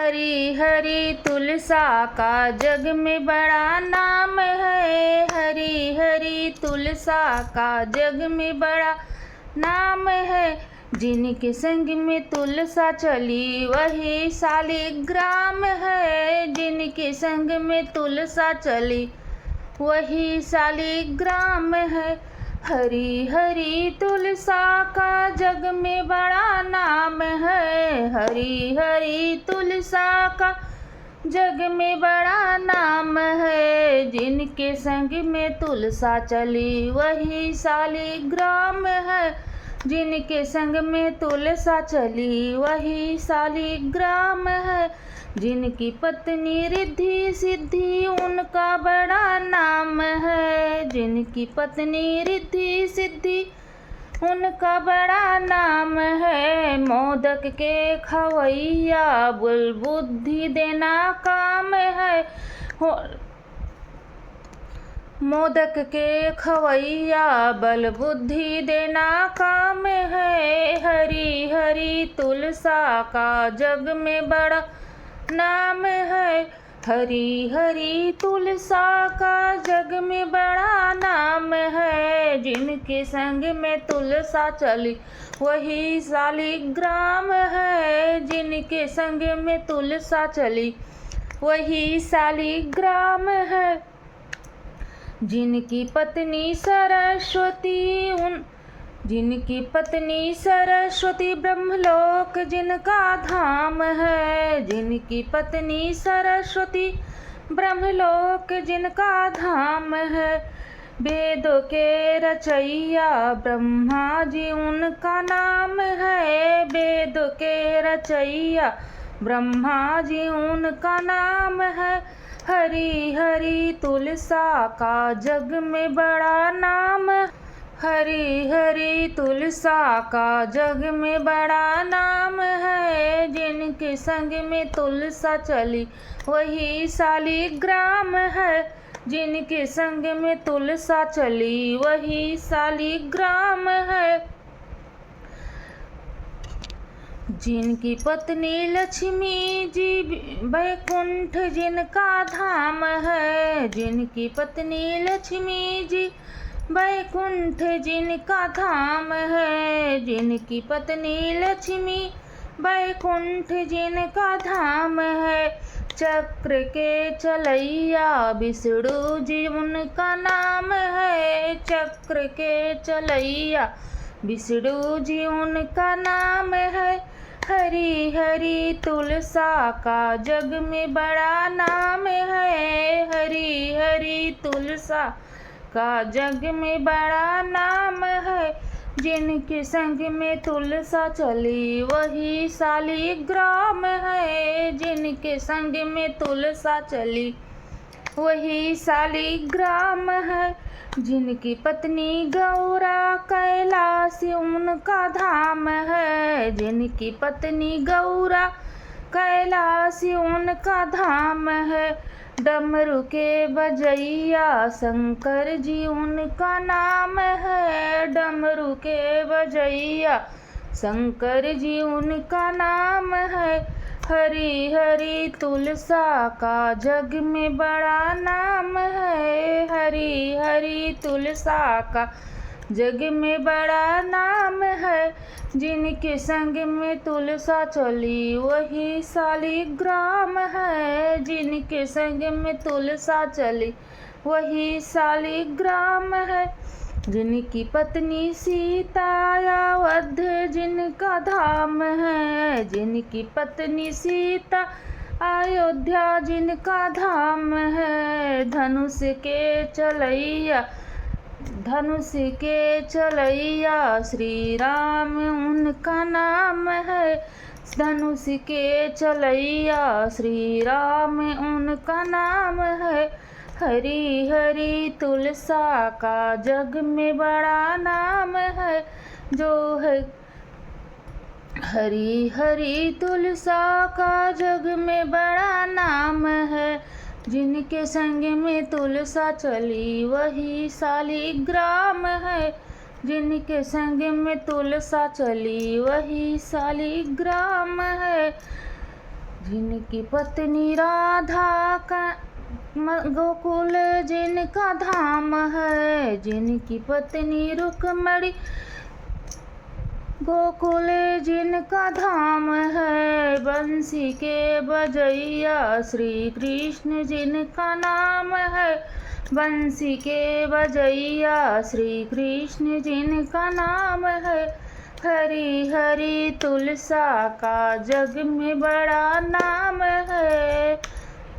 हरी हरी तुलसा का जग में बड़ा नाम है। हरी हरी तुलसा का जग में बड़ा नाम है। जिनके संग में तुलसा चली वही शालिग्राम है। जिनके संग में तुलसा चली वही शालिग्राम है। हरी हरी तुलसा का जग में बड़ा नाम है। हरी हरी तुलसा का जग में बड़ा नाम है। जिनके संग में तुलसा चली वही शालिग्राम है। जिनके संग में तुलसा चली वही शालिग्राम है। जिनकी पत्नी रिद्धि सिद्धि उनका बड़ा नाम है। जिनकी पत्नी रिद्धि सिद्धि उनका बड़ा नाम है। मोदक के खवैया बुल बुद्धि देना काम है। मोदक के खवैया बल बुद्धि देना काम है। हरी हरी तुलसा का जग में बड़ा नाम है। हरी हरी तुलसा का जग में बड़ा नाम है। जिनके संग में तुलसा चली वही शालिग्राम है। जिनके संग में तुलसा चली वही शालिग्राम है। जिनकी पत्नी सरस्वती ब्रह्मलोक जिनका धाम है। जिनकी पत्नी सरस्वती ब्रह्मलोक जिनका धाम है। वेदों के रचैया ब्रह्मा जी उनका नाम है। वेदों के रचैया ब्रह्मा जी उनका नाम है। हरी हरी तुलसा का जग में बड़ा नाम। हरी हरी तुलसा का जग में बड़ा नाम है। जिनके संग में तुलसा चली वही शालिग्राम है। जिनके संग में तुलसा चली वही शालिग्राम है। जिनकी पत्नी लक्ष्मी जी वैकुंठ जिनका धाम है। जिनकी पत्नी लक्ष्मी जी वैकुंठ जिनका धाम है। जिनकी पत्नी लक्ष्मी वैकुंठ जिनका धाम है। चक्र के चलैया विष्णु जी उनका नाम है। चक्र के चलैया विष्णु जी उनका नाम है। हरी हरी तुलसा का जग में बड़ा नाम है। हरी हरी तुलसा का जग में बड़ा नाम है। जिनके संग में तुलसा चली वही शालिग्राम है। जिनके संग में तुलसा चली वही शालिग्राम है। जिनकी पत्नी गौरा कैलाश उनका धाम है। जिनकी पत्नी गौरा कैलाश उनका धाम है। डमरू के बजैया शंकर जी उनका नाम है। डमरू के बजैया शंकर जी उनका नाम है। हरी हरी तुलसा का जग में बड़ा नाम है। हरी हरी तुलसा का जग में बड़ा नाम है। जिनके संग में तुलसा चली वही शालिग्राम है। जिनके संग में तुलसा चली वही शालिग्राम है। जिनकी पत्नी सीता अवध जिनका धाम है। जिनकी पत्नी सीता अयोध्या जिनका धाम है। धनुष के चलैया श्री राम उनका नाम है। धनुष के चलैया श्री राम उनका नाम है। हरी हरी तुलसा का जग में बड़ा नाम है। जो है हरी हरी तुलसा का जग में बड़ा नाम है। जिनके संग में तुलसा चली वही शालिग्राम है। जिनके संग में तुलसा चली वही शालिग्राम है। जिनकी पत्नी राधा का गोकुल जिनका धाम है, जिनकी पत्नी रुक्मणी गोकुल जिनका धाम है। बंसी के बजैया श्री कृष्ण जिनका नाम है, बंसी के बजैया श्री कृष्ण जिनका नाम है। हरि हरि तुलसा का जग में बड़ा नाम है,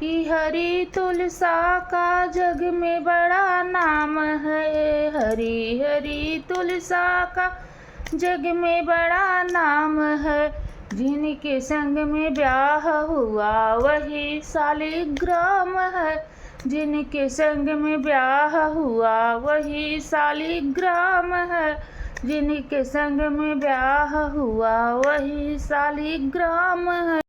कि हरि तुलसा का जग में बड़ा नाम है। हरि हरि तुलसा का जग में बड़ा नाम है। जिनके संग में ब्याह हुआ वही शालिग्राम है, जिनके संग में ब्याह हुआ वही शालिग्राम है, जिनके संग में ब्याह हुआ वही शालिग्राम है।